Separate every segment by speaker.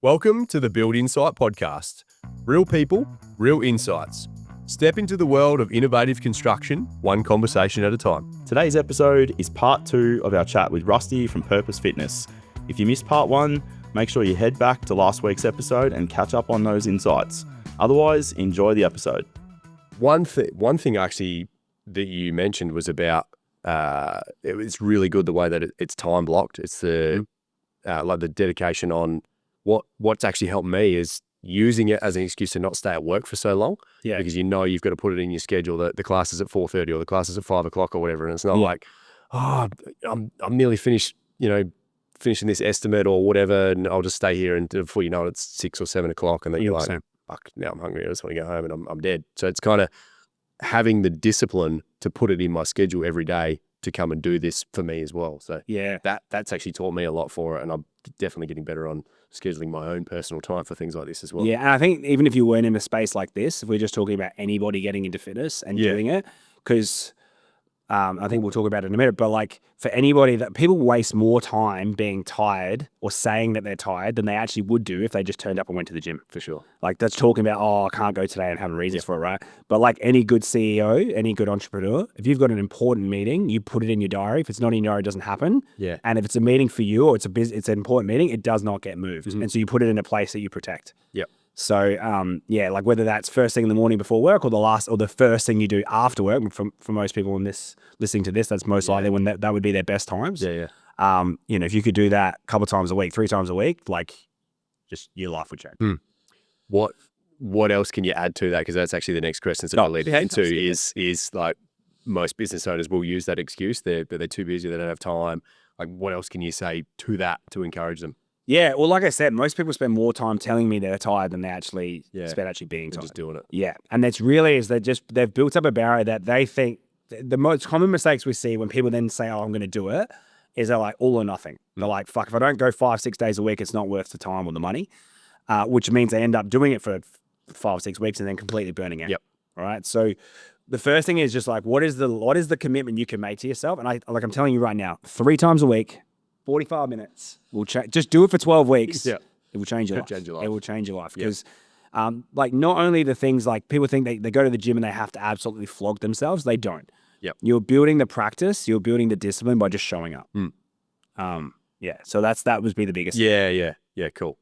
Speaker 1: Welcome to the Build Insight podcast. Real people, real insights. Step into the world of innovative construction, one conversation at a time.
Speaker 2: Today's episode is part 2 of our chat with Rusty from Purpose Fitness. If you missed part 1, make sure you head back to last week's episode and catch up on those insights. Otherwise, enjoy the episode.
Speaker 1: One thing actually that you mentioned was about, it's really good the way that it's time blocked. It's the like the dedication on what's actually helped me is using it as an excuse to not stay at work for so long.
Speaker 2: Yeah.
Speaker 1: Because you know you've got to put it in your schedule that the class is at 4:30 or the class is at 5 o'clock or whatever. And it's not like, oh, I'm nearly finished, finishing this estimate or whatever, and I'll just stay here and before you know it, it's 6 or 7 o'clock, and then you're like, fuck, now I'm hungry. I just want to go home and I'm dead. So it's kind of having the discipline to put it in my schedule every day to come and do this for me as well. So
Speaker 2: yeah,
Speaker 1: that's actually taught me a lot for it, and I'm definitely getting better on scheduling my own personal time for things like this as well.
Speaker 3: Yeah, and I think even if you weren't in a space like this, if we're just talking about anybody getting into fitness and doing it, because I think we'll talk about it in a minute, but like for anybody that people waste more time being tired or saying that they're tired than they actually would do if they just turned up and went to the gym.
Speaker 1: For sure.
Speaker 3: Like that's talking about, oh, I can't go today and having reasons for it, right? But like any good CEO, any good entrepreneur, if you've got an important meeting, you put it in your diary. If it's not in your diary, it doesn't happen.
Speaker 1: Yeah.
Speaker 3: And if it's a meeting for you or it's an important meeting, it does not get moved.
Speaker 1: Mm-hmm.
Speaker 3: And so you put it in a place that you protect.
Speaker 1: Yep.
Speaker 3: So, like whether that's first thing in the morning before work or the first thing you do after work, for most people in this listening to this, that's most likely when that would be their best times.
Speaker 1: Yeah.
Speaker 3: If you could do that a couple of times a week, 3 times a week, like just your life would change.
Speaker 1: What else can you add to that? Because that's actually the next question that I lead into is like most business owners will use that excuse. They're too busy, they don't have time. Like what else can you say to that to encourage them?
Speaker 3: Yeah, well, like I said, most people spend more time telling me they're tired than they actually spend actually being tired.
Speaker 1: Just doing it.
Speaker 3: Yeah, and that's really they've built up a barrier that they think the most common mistakes we see when people then say, "Oh, I'm going to do it," is they're like all or nothing. They're like, "Fuck, if I don't go 5-6 days a week, it's not worth the time or the money," which means they end up doing it for 5 or 6 weeks and then completely burning out.
Speaker 1: Yep.
Speaker 3: All right. So the first thing is just like, what is the commitment you can make to yourself? And I'm telling you right now, 3 times a week. 45 minutes will change. Just do it for 12 weeks.
Speaker 1: Yeah.
Speaker 3: It will change your life.
Speaker 1: It
Speaker 3: will change your life. Because not only the things like people think they go to the gym and they have to absolutely flog themselves. They don't.
Speaker 1: Yep.
Speaker 3: You're building the practice. You're building the discipline by just showing up. So that would be the biggest thing.
Speaker 1: Yeah, cool.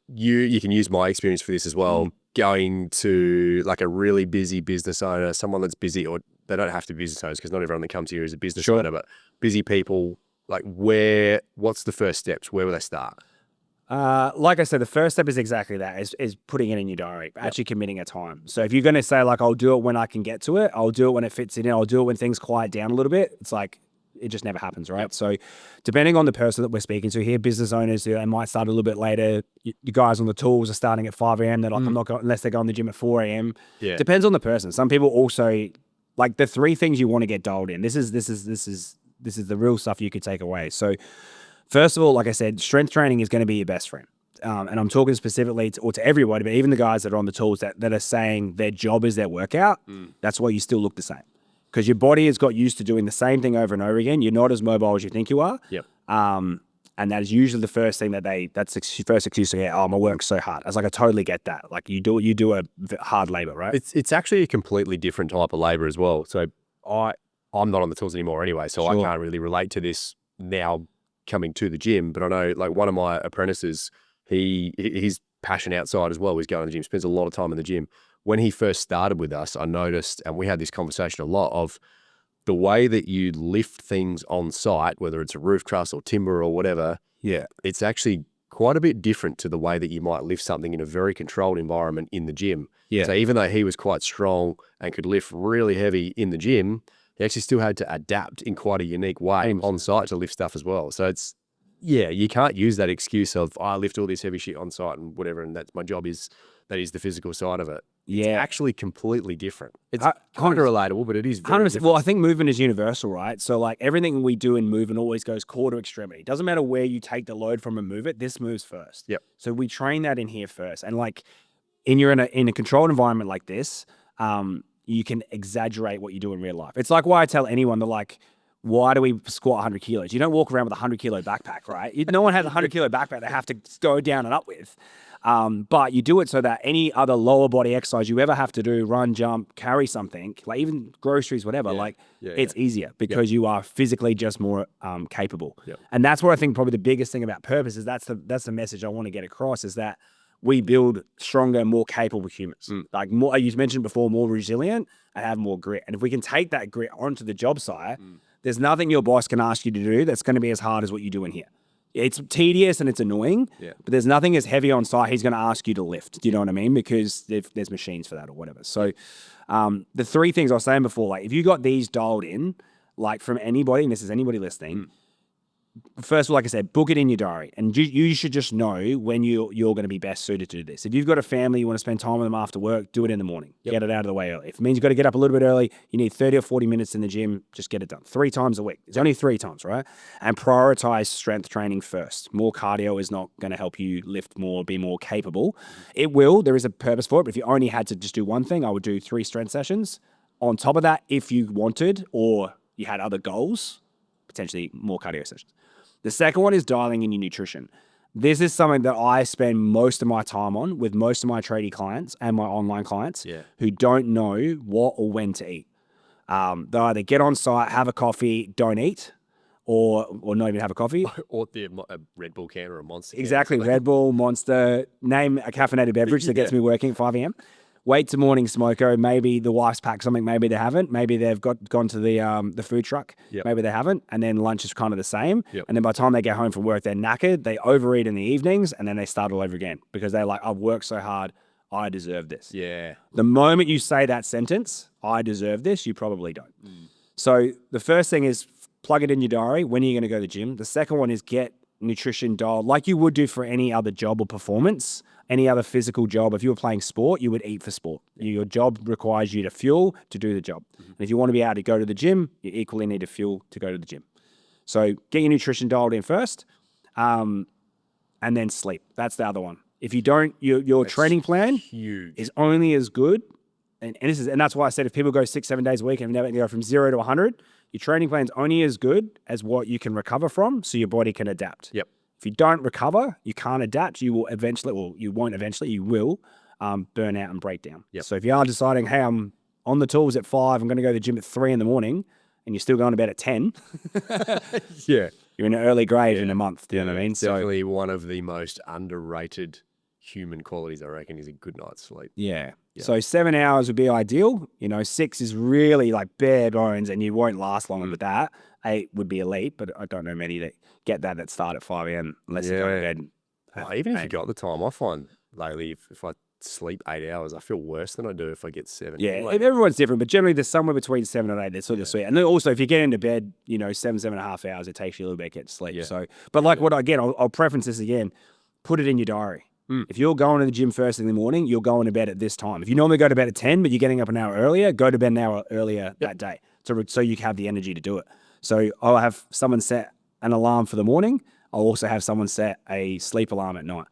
Speaker 1: You can use my experience for this as well. Going to like a really busy business owner, someone that's busy, or they don't have to be business owners because not everyone that comes here is a business owner, but busy people. Like what's the first steps? Where will they start?
Speaker 3: Like I said, the first step is exactly that, is putting it in your diary, actually committing a time. So if you're going to say like, I'll do it when I can get to it, I'll do it when it fits in, I'll do it when things quiet down a little bit. It's like, it just never happens, right? Yep. So depending on the person that we're speaking to here, business owners, they might start a little bit later. You guys on the tools are starting at 5 a.m. They're like, I'm not going, unless they go in the gym at 4 a.m.
Speaker 1: Yeah.
Speaker 3: Depends on the person. Some people also, like the 3 things you want to get dialed in. This is the real stuff you could take away. So first of all, like I said, strength training is going to be your best friend. And I'm talking specifically to everybody, but even the guys that are on the tools that are saying their job is their workout, that's why you still look the same. Because your body has got used to doing the same thing over and over again. You're not as mobile as you think you are.
Speaker 1: Yep.
Speaker 3: And that is usually the first thing that's the first excuse to get, oh, my work's so hard. I was like, I totally get that. Like you do a hard labor, right?
Speaker 1: It's actually a completely different type of labor as well. So I'm not on the tools anymore anyway, so I can't really relate to this now coming to the gym. But I know like one of my apprentices, his passion outside as well is going to the gym, spends a lot of time in the gym. When he first started with us, I noticed, and we had this conversation a lot, of the way that you lift things on site, whether it's a roof truss or timber or whatever, it's actually quite a bit different to the way that you might lift something in a very controlled environment in the gym. Yeah. So even though he was quite strong and could lift really heavy in the gym, he actually still had to adapt in quite a unique way on site to lift stuff as well. So you can't use that excuse of, I lift all this heavy shit on site and whatever, and that's my job that is the physical side of it. It's actually completely different. It's kind of relatable, but it is very different.
Speaker 3: Well, I think movement is universal, right? So like everything we do in movement always goes core to extremity. It doesn't matter where you take the load from and move it, this moves first.
Speaker 1: Yep.
Speaker 3: So we train that in here first. And like in a controlled environment like this, you can exaggerate what you do in real life. It's like why I tell anyone that like, Why do we squat 100 kilos? You don't walk around with a 100-kilo backpack, right? No one has a 100-kilo backpack they have to go down and up with. But you do it so that any other lower body exercise you ever have to do, run, jump, carry something, like even groceries, whatever, it's easier because you are physically just more capable. And that's what I think probably the biggest thing about Purpose is that's the message I want to get across, is that we build stronger, more capable humans. Like more, you mentioned before, more resilient and have more grit. And if we can take that grit onto the job site, there's nothing your boss can ask you to do that's going to be as hard as what you do in here. It's tedious and it's annoying, but there's nothing as heavy on site he's going to ask you to lift. Do you know what I mean? Because there's machines for that or whatever. So the three things I was saying before, like if you got these dialed in, like from anybody, and this is anybody listening, first of all, like I said, book it in your diary. And you should just know when you're going to be best suited to do this. If you've got a family, you want to spend time with them after work, do it in the morning. Get it out of the way early. If it means you've got to get up a little bit early, you need 30 or 40 minutes in the gym, just get it done. 3 times a week. It's only 3 times, right? And prioritize strength training first. More cardio is not going to help you lift more, be more capable. It will. There is a purpose for it. But if you only had to just do one thing, I would do 3 strength sessions. On top of that, if you wanted or you had other goals, potentially more cardio sessions. The second one is dialing in your nutrition. This is something that I spend most of my time on with most of my tradie clients and my online clients who don't know what or when to eat. They'll either get on site, have a coffee, don't eat, or not even have a coffee.
Speaker 1: Or a Red Bull can or a Monster can.
Speaker 3: Exactly, Red Bull, Monster, name a caffeinated beverage that gets me working at 5 a.m. Wait to morning smoko. Maybe the wife's packed something. Maybe they haven't. Maybe they've gone to the food truck. Maybe they haven't. And then lunch is kind of the same. And then by the time they get home from work, they're knackered. They overeat in the evenings, and then they start all over again because they're like, I've worked so hard. I deserve this. The moment you say that sentence, I deserve this, you probably don't. So the first thing is plug it in your diary. When are you going to go to the gym? The second one is get nutrition dialed like you would do for any other job or performance. Any other physical job, if you were playing sport, you would eat for sport. Your job requires you to fuel to do the job. And if you want to be able to go to the gym, you equally need to fuel to go to the gym. So get your nutrition dialed in first, and then sleep. That's the other one. If you don't, your training plan is only as good. And that's why I said if people go 6-7 days a week and never go from 0 to 100, your training plan is only as good as what you can recover from, so your body can adapt. If you don't recover, you can't adapt, you will eventually, or you won't eventually, you will burn out and break down. So if you are deciding, hey, I'm on the tools at 5, I'm going to go to the gym at 3 in the morning, and you're still going to bed at 10, you're in an early grave in a month. Do you know what I mean?
Speaker 1: Definitely one of the most underrated human qualities, I reckon, is a good night's sleep.
Speaker 3: So 7 hours would be ideal. 6 is really like bare bones, and you won't last long with that. 8 would be elite, but I don't know many that get that start at 5 a.m. unless you go to bed.
Speaker 1: Even if you got the time, I find lately if I sleep 8 hours, I feel worse than I do if I get 7.
Speaker 3: Everyone's different, but generally there's somewhere between 7 and 8. That's sort of sweet. And then also if you get into bed, 7.5 hours, it takes you a little bit to get to sleep. So, but like I'll preference this again. Put it in your diary. If you're going to the gym first in the morning, you're going to bed at this time. If you normally go to bed at 10, but you're getting up an hour earlier, go to bed an hour earlier that day so you have the energy to do it. So I'll have someone set an alarm for the morning. I'll also have someone set a sleep alarm at night.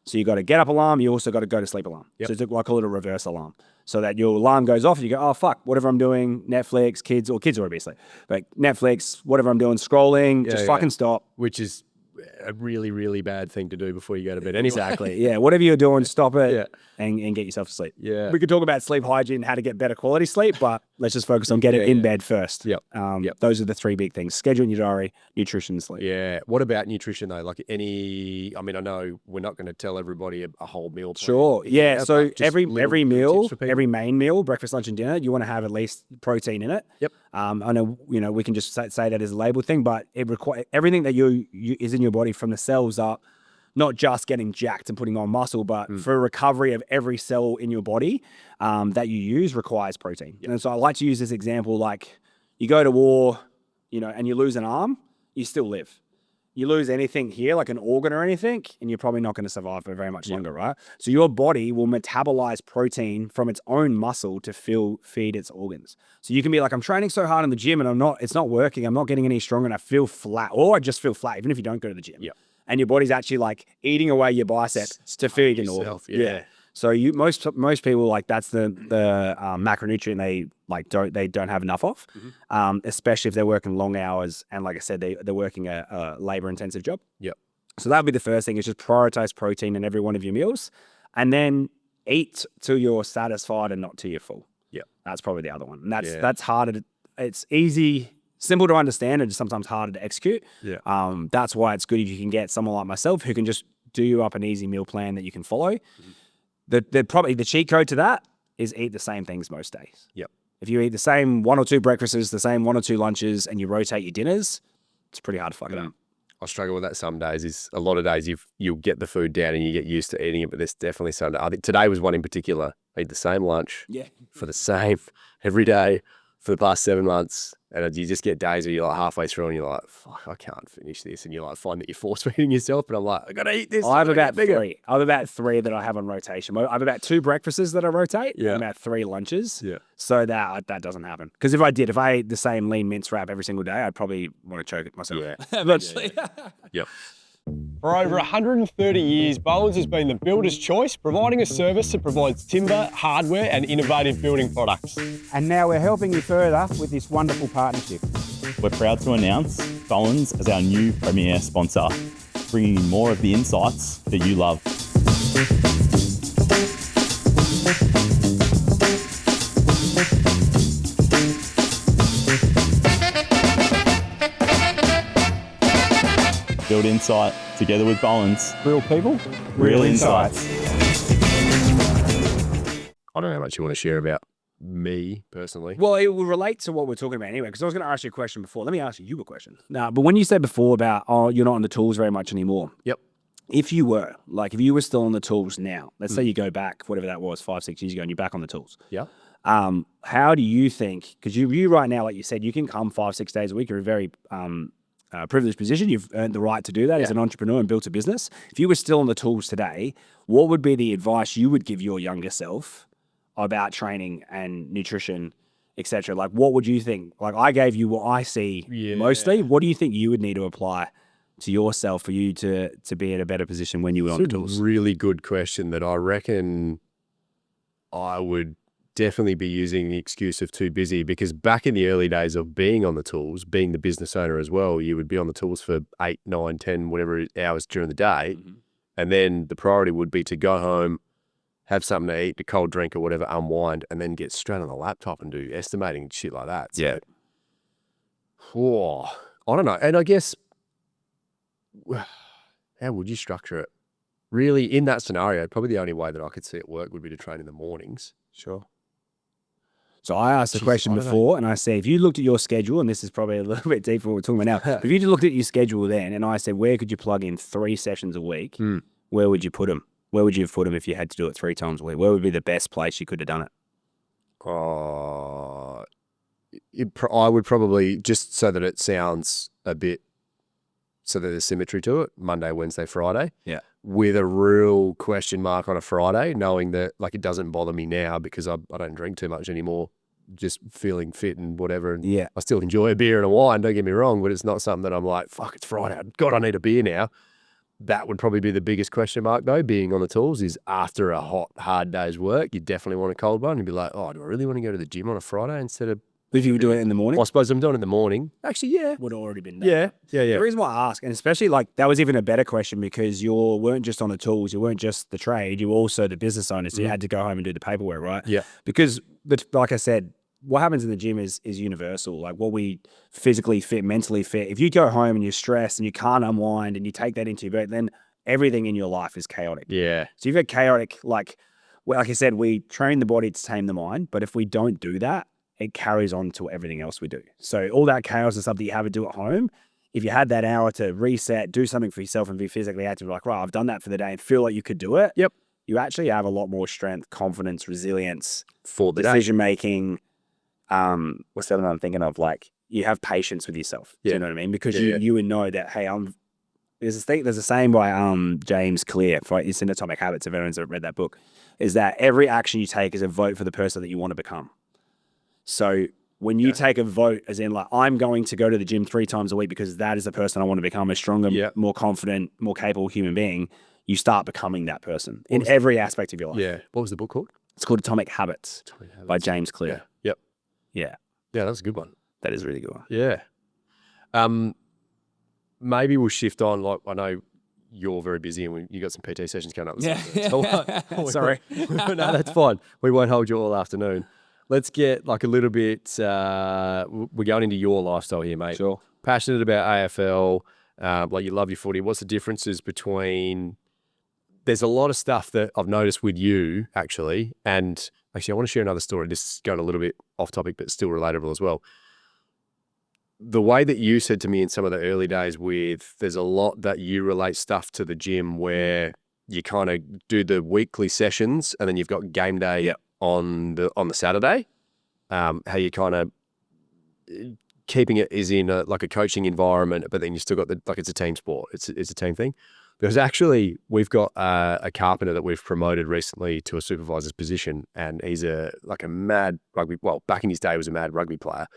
Speaker 3: So you got a get up alarm, you also got to go to sleep alarm. So it's I call it a reverse alarm. So that your alarm goes off and you go, oh fuck, whatever I'm doing, Netflix, kids are obviously, but Netflix, whatever I'm doing, scrolling, just fucking stop.
Speaker 1: Which is a really, really bad thing to do before you go to bed anyway.
Speaker 3: Exactly. Whatever you're doing, stop it and get yourself to sleep. We could talk about sleep hygiene, how to get better quality sleep, but let's just focus on getting in bed first. Those are the 3 big things: schedule in your diary, nutrition, sleep.
Speaker 1: What about nutrition though? Like I know we're not going to tell everybody a whole meal plan.
Speaker 3: So every meal, every main meal, breakfast, lunch, and dinner, you want to have at least protein in it. I know, we can just say that as a label thing, but it everything that is in your body from the cells up, not just getting jacked and putting on muscle, but for recovery of every cell in your body that you use requires protein. And so I like to use this example, like you go to war, and you lose an arm, you still live. You lose anything here, like an organ or anything, and you're probably not going to survive for very much longer, right? So your body will metabolize protein from its own muscle to feed its organs. So you can be like, I'm training so hard in the gym and it's not working. I'm not getting any stronger and I feel flat, or I just feel flat, even if you don't go to the gym. And your body's actually like eating away your biceps to feed an organ. So most people, like, that's the macronutrient they don't have enough of, especially if they're working long hours and, like I said, they're working a labor intensive job.
Speaker 1: Yep.
Speaker 3: So that would be the first thing, is just prioritize protein in every one of your meals, and then eat till you're satisfied and not till you're full.
Speaker 1: Yep.
Speaker 3: That's probably the other one. And that's harder. It's simple to understand, and sometimes harder to execute.
Speaker 1: Yeah.
Speaker 3: That's why it's good if you can get someone like myself who can just do you up an easy meal plan that you can follow. The cheat code to that is eat the same things most days.
Speaker 1: Yep.
Speaker 3: If you eat the same 1 or 2 breakfasts, the same 1 or 2 lunches, and you rotate your dinners, it's pretty hard to fuck it up.
Speaker 1: I struggle with that some days. Is a lot of days you'll get the food down and you get used to eating it, but there's definitely some. I think today was one in particular. I eat the same lunch for the same every day for the past 7 months, and you just get days where you're like halfway through and you're like, fuck, I can't finish this, and you like find that you're force feeding yourself. But I'm like, I gotta eat this.
Speaker 3: I have about 3. I have about 3 that I have on rotation. I have about 2 breakfasts that I rotate, and about 3 lunches.
Speaker 1: Yeah.
Speaker 3: So that doesn't happen. Because if I ate the same lean mince wrap every single day, I'd probably want to choke it myself.
Speaker 1: Yeah.
Speaker 3: Eventually.
Speaker 1: Yep.
Speaker 4: For over 130 years, Bowen's has been the builder's choice, providing a service that provides timber, hardware and innovative building products.
Speaker 5: And now we're helping you further with this wonderful partnership.
Speaker 2: We're proud to announce Bowen's as our new premier sponsor, bringing you more of the insights that you love. Build insight together with Bowen's.
Speaker 5: Real people,
Speaker 2: Real insights.
Speaker 1: I don't know how much you want to share about me personally.
Speaker 3: Well, it will relate to what we're talking about anyway, because I was going to ask you a question before. Let me ask you a question. No, but when you said before about, you're not on the tools very much anymore.
Speaker 1: Yep.
Speaker 3: If you were still on the tools now, let's say you go back, whatever that was, 5-6 years ago, and you're back on the tools.
Speaker 1: Yeah.
Speaker 3: How do you think, because you right now, like you said, you can come 5-6 days a week. You're a very privileged position. You've earned the right to do that as an entrepreneur and built a business. If you were still on the tools today, what would be the advice you would give your younger self about training and nutrition, etc.? Like, what would you think? Like, I gave you what I see mostly. What do you think you would need to apply to yourself for you to be in a better position when you were on the tools?
Speaker 1: Really good question that I reckon I would definitely be using the excuse of too busy, because back in the early days of being on the tools, being the business owner as well, you would be on the tools for 8, 9, 10, whatever hours during the day. And then the priority would be to go home, have something to eat, a cold drink or whatever, unwind, and then get straight on the laptop and do estimating and shit like that. So, I don't know. And I guess, how would you structure it? Really, in that scenario, probably the only way that I could see it work would be to train in the mornings.
Speaker 3: Sure. So I asked the question before, and I said, if you looked at your schedule, and this is probably a little bit deeper what we're talking about now, but if you looked at your schedule then, and I said, where could you plug in 3 sessions a week? Where would you put them? Where would you have put them if you had to do it 3 times a week? Where would be the best place you could have done it?
Speaker 1: I would probably, just so that it sounds a bit, so that there's symmetry to it, Monday, Wednesday, Friday.
Speaker 3: Yeah.
Speaker 1: With a real question mark on a Friday, knowing that, like, it doesn't bother me now because I don't drink too much anymore, just feeling fit and whatever. And I still enjoy a beer and a wine, don't get me wrong, but it's not something that I'm like, fuck, it's Friday. God, I need a beer now. That would probably be the biggest question mark, though, being on the tools, is after a hot, hard day's work, you definitely want a cold one and be like, oh, do I really want to go to the gym on a Friday instead of...
Speaker 3: If you were doing it in the morning?
Speaker 1: Well, I suppose I'm doing it in the morning. Actually, yeah.
Speaker 3: Would have already been done.
Speaker 1: Yeah.
Speaker 3: The reason why I ask, and especially, like, that was even a better question because you weren't just on the tools, you weren't just the trade, you were also the business owner, so you had to go home and do the paperwork, right?
Speaker 1: Yeah.
Speaker 3: Because, like I said, what happens in the gym is universal. Like, what we physically fit, mentally fit. If you go home and you're stressed and you can't unwind and you take that into your bed, then everything in your life is chaotic.
Speaker 1: Yeah.
Speaker 3: So you've got chaotic, like I said, we train the body to tame the mind, but if we don't do that, it carries on to everything else we do. So all that chaos and stuff that you have to do at home, if you had that hour to reset, do something for yourself and be physically active, like, right, I've done that for the day and feel like you could do it.
Speaker 1: Yep.
Speaker 3: You actually have a lot more strength, confidence, resilience,
Speaker 1: For the
Speaker 3: decision-making. What's the other one I'm thinking of? Like, you have patience with yourself. Do you know what I mean? Because you would know that, hey, there's a saying by James Clear, it's in Atomic Habits, if anyone's ever read that book, is that every action you take is a vote for the person that you want to become. So when you take a vote, as in, like, I'm going to go to the gym 3 times a week because that is the person I want to become, a stronger, more confident, more capable human being, you start becoming that person in every aspect of your life.
Speaker 1: Yeah. What was the book called?
Speaker 3: It's called Atomic Habits by James Clear.
Speaker 1: Yeah. Yep.
Speaker 3: Yeah,
Speaker 1: Yeah, that's a good one.
Speaker 3: that is a really good one.
Speaker 1: Yeah. Maybe we'll shift on. Like, I know you're very busy and you got some PT sessions coming up.
Speaker 3: Sorry.
Speaker 1: No, that's fine. We won't hold you all afternoon. Let's get like a little bit, we're going into your lifestyle here, mate.
Speaker 3: Sure.
Speaker 1: Passionate about AFL, like you love your footy. What's the differences between, there's a lot of stuff that I've noticed with you actually, and actually I want to share another story. This is going a little bit off topic, but still relatable as well. The way that you said to me in some of the early days with, there's a lot that you relate stuff to the gym where you kind of do the weekly sessions and then you've got game day on the Saturday. How you kind of keeping it is in like a coaching environment, but then you still got like it's a team sport. It's a team thing. Because actually we've got a carpenter that we've promoted recently to a supervisor's position, and he's a mad rugby. Well, back in his day, he was a mad rugby player.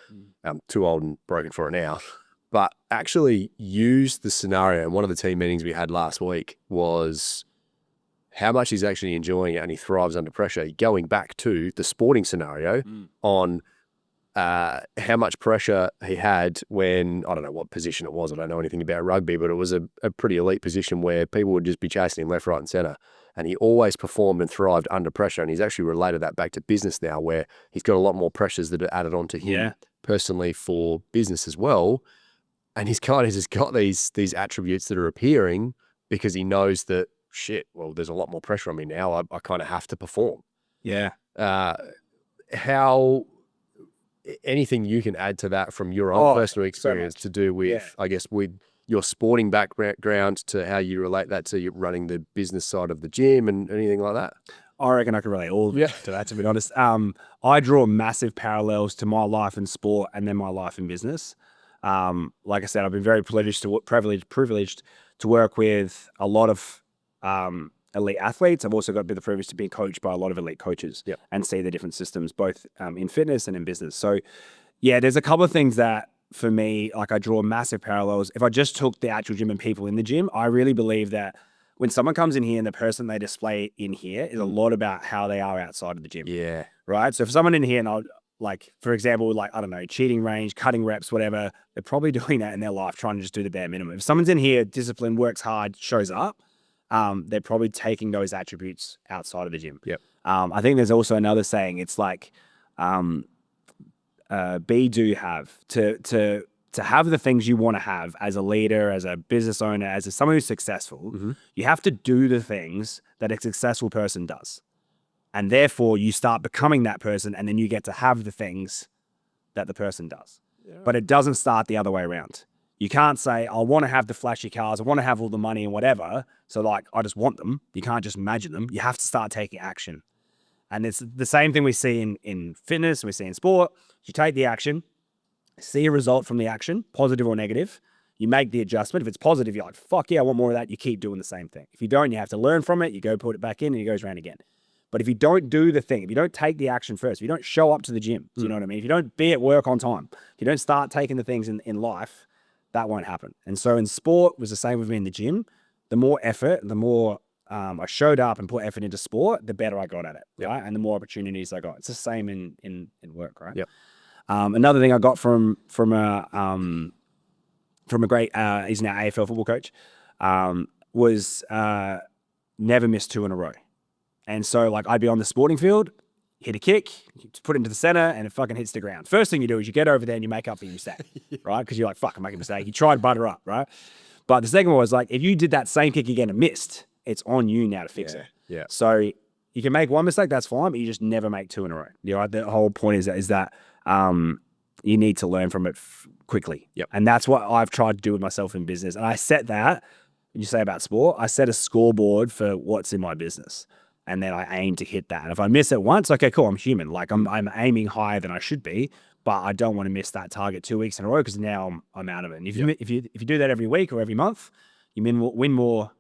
Speaker 1: Too old and broken for it now. But actually used the scenario. And one of the team meetings we had last week was how much he's actually enjoying it and he thrives under pressure. Going back to the sporting scenario on how much pressure he had when, I don't know what position it was, I don't know anything about rugby, but it was a pretty elite position where people would just be chasing him left, right and centre. And he always performed and thrived under pressure. And he's actually related that back to business now, where he's got a lot more pressures that are added onto him personally for business as well. And he's kind of just got these attributes that are appearing because he knows that, shit, well, there's a lot more pressure on me now. I kind of have to perform.
Speaker 3: Yeah.
Speaker 1: How... anything you can add to that from your own personal experience to do with, I guess, with your sporting background to how you relate that to you running the business side of the gym and anything like that?
Speaker 3: I reckon I can relate all to that, to be honest. I draw massive parallels to my life in sport and then my life in business. Like I said, I've been very privileged to work with a lot of elite athletes. I've also got a bit of the privilege to be coached by a lot of elite coaches and see the different systems, both in fitness and in business. So yeah, there's a couple of things that for me, like I draw massive parallels. If I just took the actual gym and people in the gym, I really believe that when someone comes in here and the person they display in here is a lot about how they are outside of the gym.
Speaker 1: Yeah.
Speaker 3: Right. So for someone in here and I'll, like, for example, like, I don't know, cheating range, cutting reps, whatever, they're probably doing that in their life, trying to just do the bare minimum. If someone's in here, disciplined, works hard, shows up, they're probably taking those attributes outside of the gym.
Speaker 1: Yep.
Speaker 3: I think there's also another saying. It's like, be, do, have. To have the things you want to have as a leader, as a business owner, as someone who's successful, you have to do the things that a successful person does. And therefore, you start becoming that person, and then you get to have the things that the person does. Yeah. But it doesn't start the other way around. You can't say, I want to have the flashy cars, I want to have all the money and whatever, so like, I just want them. You can't just imagine them. You have to start taking action. And it's the same thing we see in fitness, we see in sport. You take the action, see a result from the action, positive or negative. You make the adjustment. If it's positive, you're like, fuck yeah, I want more of that. You keep doing the same thing. If you don't, you have to learn from it. You go put it back in and it goes around again. But if you don't do the thing, if you don't take the action first, if you don't show up to the gym, do you know what I mean? If you don't be at work on time, if you don't start taking the things in life, that won't happen. And so in sport, it was the same with me in the gym. The more effort, the more I showed up and put effort into sport, the better I got at it, right? And the more opportunities I got. It's the same in work, right?
Speaker 1: Yep.
Speaker 3: Another thing I got from a great, he's now AFL football coach, was never miss 2 in a row. And so like I'd be on the sporting field, hit a kick, put it into the center, and it fucking hits the ground. First thing you do is you get over there and you make up for your mistake, right? Because you're like, fuck, I'm making a mistake. You try to butter up, right? But the second one was like, if you did that same kick again and missed, it's on you now to fix it.
Speaker 1: Yeah.
Speaker 3: So you can make one mistake, that's fine, but you just never make 2 in a row. You know, the whole point is that you need to learn from it quickly.
Speaker 1: Yep.
Speaker 3: And that's what I've tried to do with myself in business. And I set that, when you say about sport, I set a scoreboard for what's in my business. And then I aim to hit that. And if I miss it once, okay, cool, I'm human. Like I'm aiming higher than I should be, but I don't want to miss that target 2 weeks in a row because now I'm out of it. And if you do that every week or every month, you win more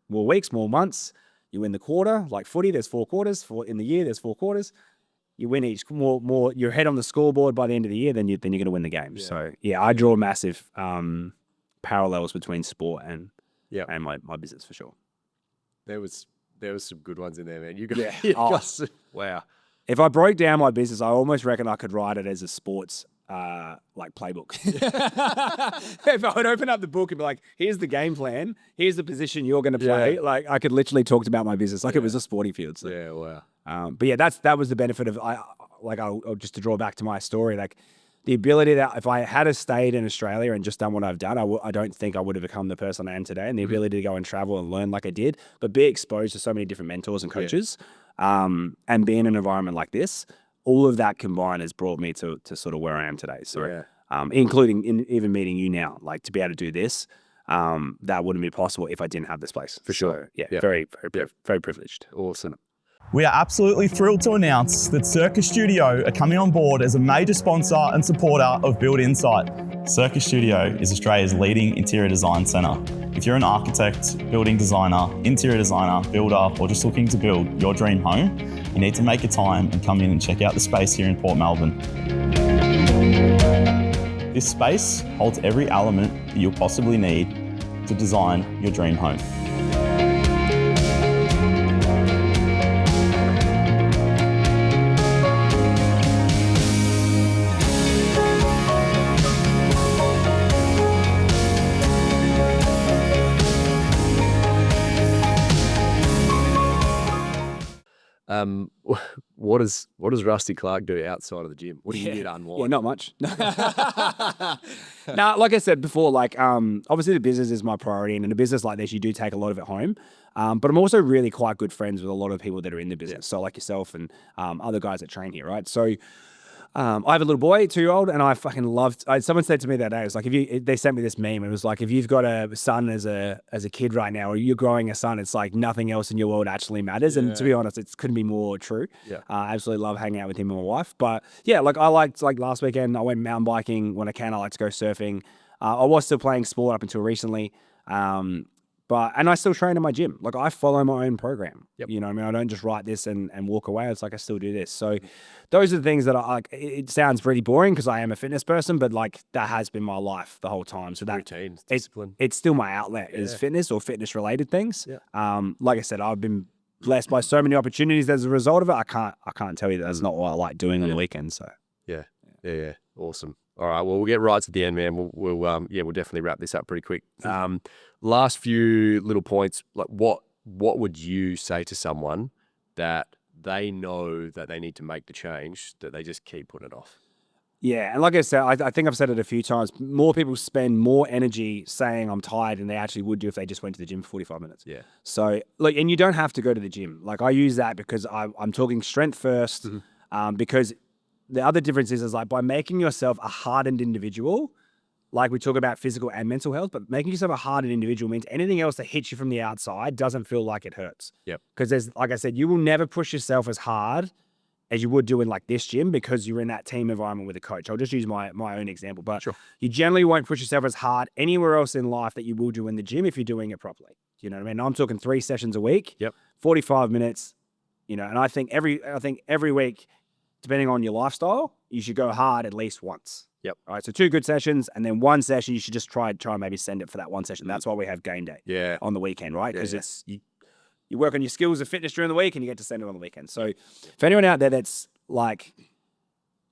Speaker 3: weeks, more months. You win the quarter, like footy. There's 4 quarters. In the year, there's 4 quarters. You win each more. You're ahead on the scoreboard by the end of the year. Then you're going to win the game. Yeah. So yeah, I draw massive parallels between sport and my business for sure.
Speaker 1: There was some good ones in there, man. You got,
Speaker 3: Yeah.
Speaker 1: you
Speaker 3: Oh.
Speaker 1: got some- wow.
Speaker 3: If I broke down my business, I almost reckon I could write it as a sports like playbook. If I would open up the book and be like, here's the game plan, here's the position you're going to play.
Speaker 1: Yeah.
Speaker 3: Like I could literally talk about my business like it was a sporting field. So.
Speaker 1: Yeah, wow.
Speaker 3: But yeah, that was the benefit of I'll just to draw back to my story, like the ability that if I had stayed in Australia and just done what I've done, I don't think I would have become the person I am today. And the ability to go and travel and learn like I did, but be exposed to so many different mentors and coaches, and be in an environment like this, all of that combined has brought me to sort of where I am today. So, including even meeting you now, like to be able to do this, that wouldn't be possible if I didn't have this place.
Speaker 1: For sure.
Speaker 3: So,
Speaker 1: Yeah.
Speaker 3: very privileged.
Speaker 1: Awesome.
Speaker 2: We are absolutely thrilled to announce that Circus Studio are coming on board as a major sponsor and supporter of Build Insight. Circus Studio is Australia's leading interior design centre. If you're an architect, building designer, interior designer, builder, or just looking to build your dream home, you need to make a time and come in and check out the space here in Port Melbourne. This space holds every element that you'll possibly need to design your dream home.
Speaker 1: What does Rusty Clark do outside of the gym? What do you do to
Speaker 3: Yeah,
Speaker 1: unwind?
Speaker 3: not much. Now, like I said before, like obviously the business is my priority, and in a business like this, you do take a lot of it home. But I'm also really quite good friends with a lot of people that are in the business. So like yourself and other guys that train here, right? So I have a little boy, 2-year-old, and I fucking loved. Someone said to me that day, it was like they sent me this meme. It was like if you've got a son as a kid right now, or you're growing a son, it's like nothing else in your world actually matters. And to be honest, it couldn't be more true.
Speaker 1: Yeah.
Speaker 3: I absolutely love hanging out with him and my wife. But yeah, like I liked like last weekend, I went mountain biking when I can. I like to go surfing. I was still playing sport up until recently. And I still train in my gym. Like I follow my own program.
Speaker 1: Yep.
Speaker 3: You know what I mean? I don't just write this and walk away. It's like I still do this. So those are the things that I like. It sounds really boring because I am a fitness person, but like that has been my life the whole time. So that
Speaker 1: Routine, discipline.
Speaker 3: it's still my outlet is fitness or fitness related things.
Speaker 1: Yeah.
Speaker 3: Like I said, I've been blessed by so many opportunities as a result of it. I can't tell you that that's not what I like doing on the weekends. So
Speaker 1: Yeah. Awesome. All right. Well, we'll get right to the end, man. We'll definitely wrap this up pretty quick. Last few little points. Like, what would you say to someone that they know that they need to make the change that they just keep putting it off?
Speaker 3: Yeah, and like I said, I think I've said it a few times. More people spend more energy saying I'm tired than they actually would do if they just went to the gym for 45 minutes.
Speaker 1: Yeah.
Speaker 3: So, like, and you don't have to go to the gym. Like, I use that because I'm talking strength first, because the other difference is like by making yourself a hardened individual, like we talk about physical and mental health, but making yourself a hardened individual means anything else that hits you from the outside doesn't feel like it hurts.
Speaker 1: Yep.
Speaker 3: Because there's, like I said, you will never push yourself as hard as you would do in like this gym because you're in that team environment with a coach. I'll just use my own example, but you generally won't push yourself as hard anywhere else in life that you will do in the gym if you're doing it properly. You know what I mean? I'm talking 3 sessions a week, 45 minutes, you know, and I think every week, depending on your lifestyle, you should go hard at least once.
Speaker 1: Yep.
Speaker 3: All right. So 2 good sessions, and then 1 session, you should just try and maybe send it for that 1 session. That's why we have game day on the weekend, right? Because it's you work on your skills of fitness during the week and you get to send it on the weekend. So for anyone out there that's like,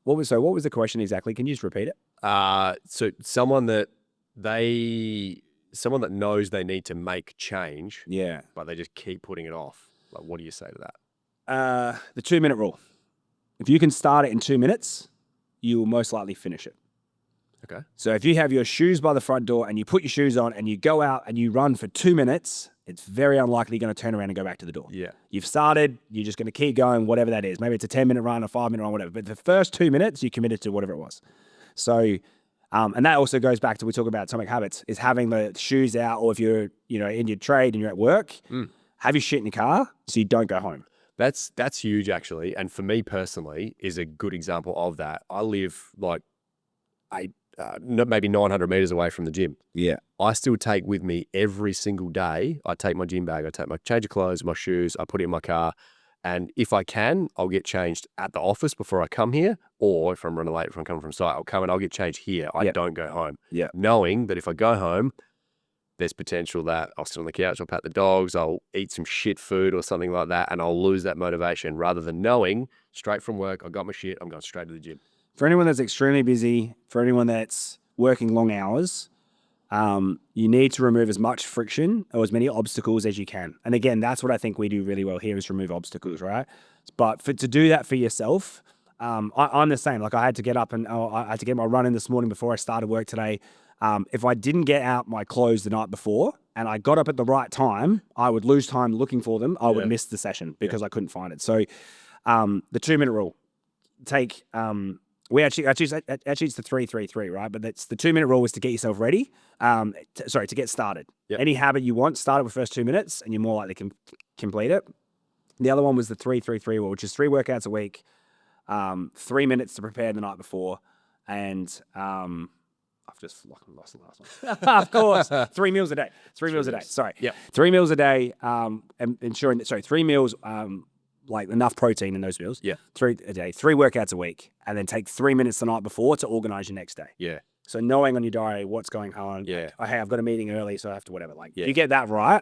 Speaker 3: what was the question exactly? Can you just repeat it?
Speaker 1: So someone that knows they need to make change, but they just keep putting it off. Like, what do you say to that?
Speaker 3: The 2-minute rule. If you can start it in 2 minutes, you will most likely finish it.
Speaker 1: Okay.
Speaker 3: So if you have your shoes by the front door and you put your shoes on and you go out and you run for 2 minutes, it's very unlikely you're going to turn around and go back to the door.
Speaker 1: Yeah.
Speaker 3: You've started, you're just going to keep going, whatever that is. Maybe it's a 10-minute run, a 5-minute run, whatever. But the first 2 minutes, you committed to whatever it was. So, and that also goes back to, we talk about atomic habits, is having the shoes out, or if you're, you know, in your trade and you're at work, have your shit in your car so you don't go home.
Speaker 1: That's huge, actually. And for me personally, is a good example of that. I live like maybe 900 meters away from the gym.
Speaker 3: Yeah.
Speaker 1: I still take with me every single day. I take my gym bag, I take my change of clothes, my shoes, I put it in my car. And if I can, I'll get changed at the office before I come here. Or if I'm running late, if I'm coming from site, I'll come and I'll get changed here. I don't go home.
Speaker 3: Yeah.
Speaker 1: Knowing that if I go home, there's potential that I'll sit on the couch, I'll pat the dogs, I'll eat some shit food or something like that, and I'll lose that motivation rather than knowing straight from work, I got my shit, I'm going straight to the gym.
Speaker 3: For anyone that's extremely busy, for anyone that's working long hours, you need to remove as much friction or as many obstacles as you can. And again, that's what I think we do really well here is remove obstacles, right? But to do that for yourself, I'm the same. Like I had to get up and I had to get my run in this morning before I started work today. If I didn't get out my clothes the night before and I got up at the right time, I would lose time looking for them. I would miss the session because I couldn't find it. So the 2-minute rule, take... we actually it's the 3-3-3, right? But that's the 2-minute rule is to get yourself ready. To get started.
Speaker 1: Yep.
Speaker 3: Any habit you want, start it with first 2 minutes, and you're more likely to complete it. The other one was the 3-3-3 rule, which is 3 workouts a week, 3 minutes to prepare the night before, and I've just fucking lost the last one. Of course, 3 meals a day. 3 meals a day. Sorry.
Speaker 1: Yep.
Speaker 3: 3 meals a day. And ensuring that 3 meals. Like enough protein in those meals.
Speaker 1: Yeah.
Speaker 3: 3 a day, 3 workouts a week, and then take 3 minutes the night before to organize your next day.
Speaker 1: Yeah.
Speaker 3: So knowing on your diary what's going on.
Speaker 1: Yeah.
Speaker 3: Like, hey, I've got a meeting early, so I have to whatever. Like
Speaker 1: Yeah.
Speaker 3: you get that right,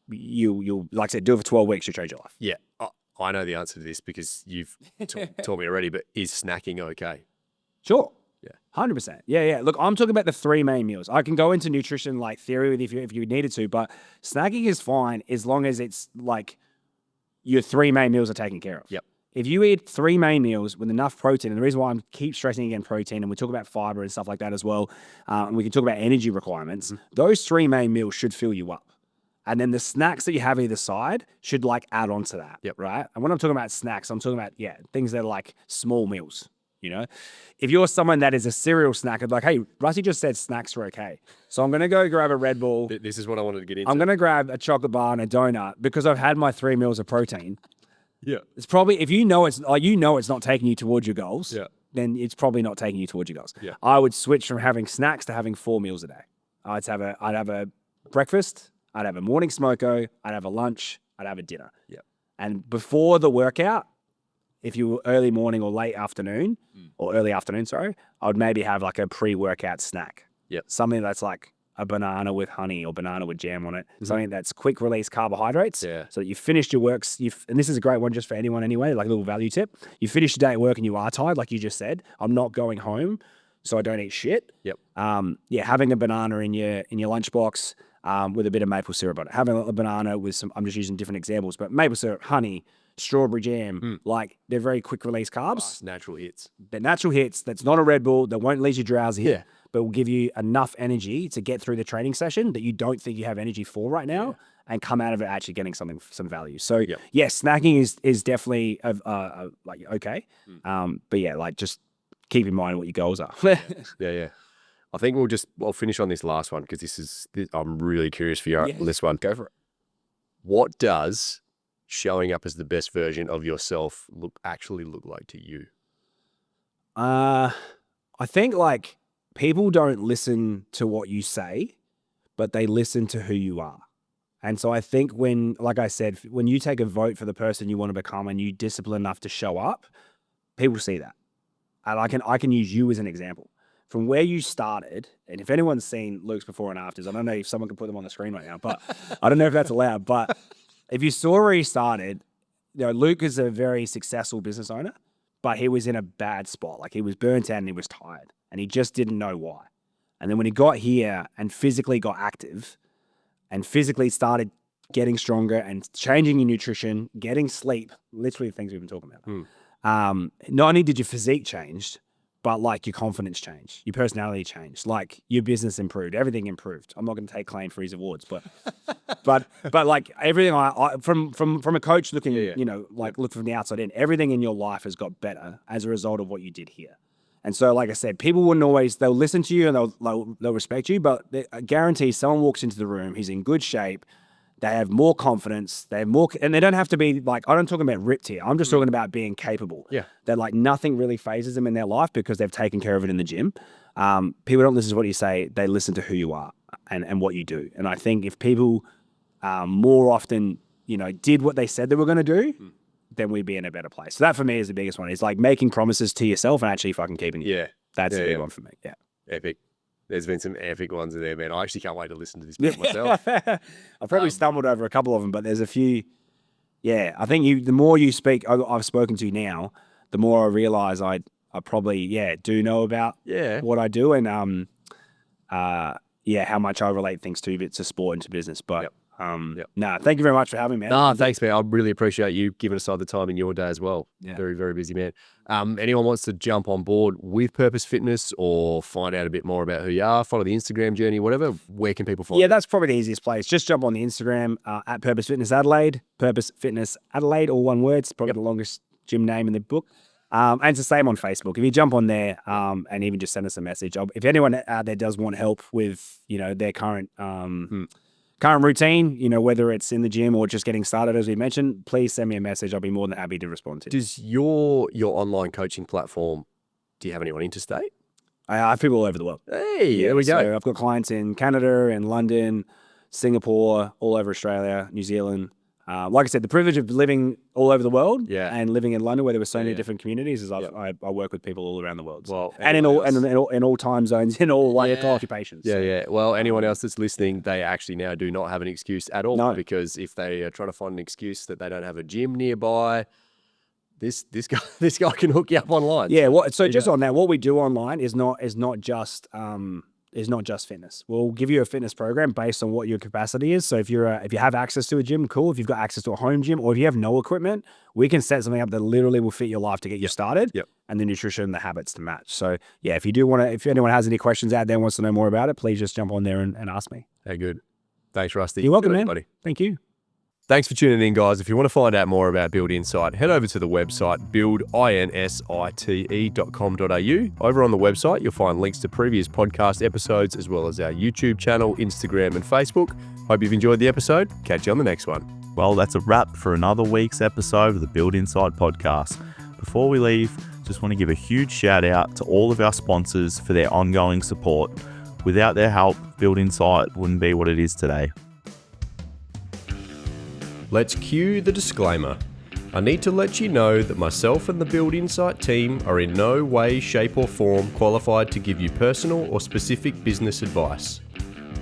Speaker 3: you'll like I said, do it for 12 weeks, you'll change your life.
Speaker 1: Yeah. I know the answer to this because you've taught me already, but is snacking okay?
Speaker 3: Sure.
Speaker 1: Yeah.
Speaker 3: 100%. Yeah. Look, I'm talking about the 3 main meals. I can go into nutrition like theory with you if you needed to, but snacking is fine as long as it's like your 3 main meals are taken care of.
Speaker 1: Yep.
Speaker 3: If you eat 3 main meals with enough protein, and the reason why I keep stressing again protein, and we talk about fiber and stuff like that as well, and we can talk about energy requirements, those 3 main meals should fill you up. And then the snacks that you have either side should like add on to that,
Speaker 1: Yep.
Speaker 3: right? And when I'm talking about snacks, I'm talking about, things that are like small meals, you know? If you're someone that is a cereal snacker, like, hey, Rusty just said snacks are okay. So I'm going to go grab a Red Bull.
Speaker 1: This is what I wanted to get into.
Speaker 3: I'm going to grab a chocolate bar and a donut because I've had my 3 meals of protein.
Speaker 1: Yeah.
Speaker 3: It's probably, if you know it's not taking you towards your goals,
Speaker 1: Yeah.
Speaker 3: then it's probably not taking you towards your goals.
Speaker 1: Yeah.
Speaker 3: I would switch from having snacks to having 4 meals a day. I'd have a breakfast, I'd have a morning smoko, I'd have a lunch, I'd have a dinner.
Speaker 1: Yeah.
Speaker 3: And before the workout, if you were early morning or late afternoon, or early afternoon, sorry, I would maybe have like a pre-workout snack.
Speaker 1: Yep.
Speaker 3: Something that's like a banana with honey or banana with jam on it. Something that's quick release carbohydrates.
Speaker 1: Yeah.
Speaker 3: So that you finished your works. And this is a great one just for anyone anyway, like a little value tip. You finish your day at work and you are tired, like you just said. I'm not going home, so I don't eat shit.
Speaker 1: Yep.
Speaker 3: Having a banana in your lunchbox with a bit of maple syrup on it. Having a banana with some, I'm just using different examples, but maple syrup, honey, strawberry jam, like they're very quick release carbs.
Speaker 1: Natural hits.
Speaker 3: They're natural hits. That's not a Red Bull. That won't leave you drowsy.
Speaker 1: Yeah.
Speaker 3: But will give you enough energy to get through the training session that you don't think you have energy for right now, and come out of it actually getting some value. So snacking is definitely like okay, but like just keep in mind what your goals are.
Speaker 1: Yeah. I think we'll finish on this last one because I'm really curious for you on this one.
Speaker 3: Go for it.
Speaker 1: What does showing up as the best version of yourself actually look like to you?
Speaker 3: I think like people don't listen to what you say, but they listen to who you are. And so I think when, like I said, when you take a vote for the person you want to become and you discipline enough to show up, people see that. And I can use you as an example. From where you started, and if anyone's seen Luke's before and afters, I don't know if someone can put them on the screen right now, but I don't know if that's allowed. But if you saw where he started, Luke is a very successful business owner, but he was in a bad spot. Like he was burnt out and he was tired and he just didn't know why. And then when he got here and physically got active and physically started getting stronger and changing your nutrition, getting sleep, literally the things we've been talking about. Not only did your physique change, but like your confidence changed, your personality changed, like your business improved, everything improved. I'm not going to take claim for his awards, but like everything I from a coach looking, look from the outside in, everything in your life has got better as a result of what you did here. And so, like I said, people wouldn't always, they'll listen to you and they'll respect you, but I guarantee someone walks into the room, he's in good shape, they have more confidence, they have more, and they don't have to be like, I'm not talking about ripped here. I'm just talking about being capable.
Speaker 1: Yeah.
Speaker 3: That like nothing really phases them in their life because they've taken care of it in the gym. People don't listen to what you say, they listen to who you are and what you do. And I think if people more often, did what they said they were going to do, then we'd be in a better place. So that for me is the biggest one. It's like making promises to yourself and actually fucking keeping it.
Speaker 1: Yeah.
Speaker 3: That's the big one for me. Yeah.
Speaker 1: Epic. There's been some epic ones in there, man. I actually can't wait to listen to this bit myself.
Speaker 3: I've probably stumbled over a couple of them, but there's a few. Yeah, I think the more you speak, I've spoken to now, the more I realise I probably do know about what I do and how much I relate things to sport and to business. But thank you very much for having me, man.
Speaker 1: No, thanks, man. I really appreciate you giving aside the time in your day as well.
Speaker 3: Yeah.
Speaker 1: Very, very busy, man. Anyone wants to jump on board with Purpose Fitness or find out a bit more about who you are, follow the Instagram journey, whatever, where can people find you?
Speaker 3: Yeah, that's probably the easiest place. Just jump on the Instagram at Purpose Fitness Adelaide, Purpose Fitness Adelaide, all one word. It's probably the longest gym name in the book. And it's the same on Facebook. If you jump on there and even just send us a message. If anyone out there does want help with, their current routine, whether it's in the gym or just getting started, as we mentioned, please send me a message. I'll be more than happy to respond to.
Speaker 1: Does your online coaching platform, do you have anyone interstate?
Speaker 3: I have people all over the world.
Speaker 1: Hey, there we go.
Speaker 3: So I've got clients in Canada and London, Singapore, all over Australia, New Zealand. Like I said, the privilege of living all over the world and living in London where there were so many different communities is I work with people all around the world.
Speaker 1: Well,
Speaker 3: and in all time zones, in all occupations.
Speaker 1: Yeah. Well, anyone else that's listening, they actually now do not have an excuse at all.
Speaker 3: No.
Speaker 1: Because if they are trying to find an excuse that they don't have a gym nearby, this guy can hook you up online.
Speaker 3: Yeah. Just on that, what we do online is not just fitness. We'll give you a fitness program based on what your capacity is. So if you have access to a gym, cool. If you've got access to a home gym, or if you have no equipment, we can set something up that literally will fit your life to get you started.
Speaker 1: Yep.
Speaker 3: And the nutrition and the habits to match. So yeah, if anyone has any questions out there and wants to know more about it, please just jump on there and ask me.
Speaker 1: Hey, good. Thanks, Rusty.
Speaker 3: You're welcome, man.
Speaker 1: Buddy.
Speaker 3: Thank you.
Speaker 1: Thanks for tuning in, guys. If you want to find out more about Build Insight, head over to the website buildinsite.com.au. Over on the website, you'll find links to previous podcast episodes, as well as our YouTube channel, Instagram, and Facebook. Hope you've enjoyed the episode. Catch you on the next one.
Speaker 2: Well, that's a wrap for another week's episode of the Build Insight podcast. Before we leave, just want to give a huge shout out to all of our sponsors for their ongoing support. Without their help, Build Insight wouldn't be what it is today.
Speaker 1: Let's cue the disclaimer. I need to let you know that myself and the Build Insight team are in no way, shape or form qualified to give you personal or specific business advice.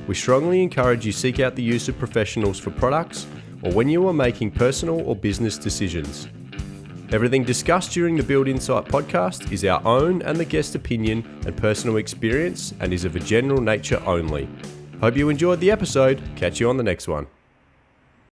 Speaker 1: We strongly encourage you seek out the use of professionals for products or when you are making personal or business decisions. Everything discussed during the Build Insight podcast is our own and the guest opinion and personal experience and is of a general nature only. Hope you enjoyed the episode. Catch you on the next one.